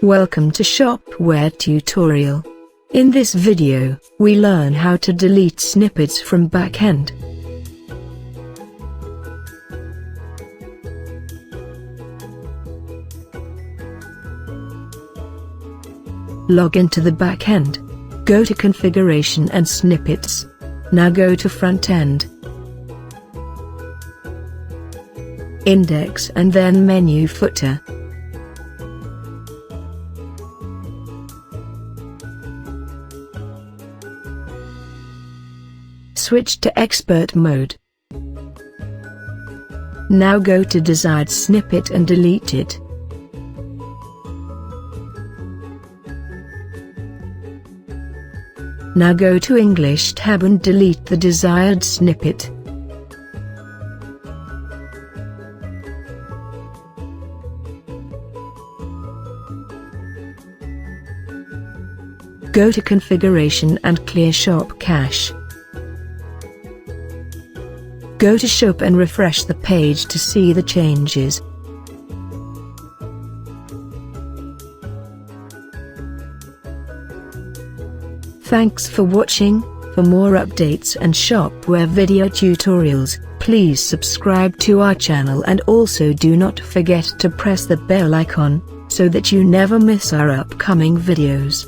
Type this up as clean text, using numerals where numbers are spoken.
Welcome to Shopware tutorial. In this video, we learn how to delete snippets from backend. Log into the backend. Go to Configuration and Snippets. Now go to Front End, Index and then Menu Footer. Switch to Expert Mode. Now go to Desired Snippet and delete it. Now go to English tab and delete the desired snippet. Go to Configuration and clear Shop Cache. Go to Shop and refresh the page to see the changes. Thanks for watching. For more updates and Shopware video tutorials, please subscribe to our channel and also do not forget to press the bell icon, so that you never miss our upcoming videos.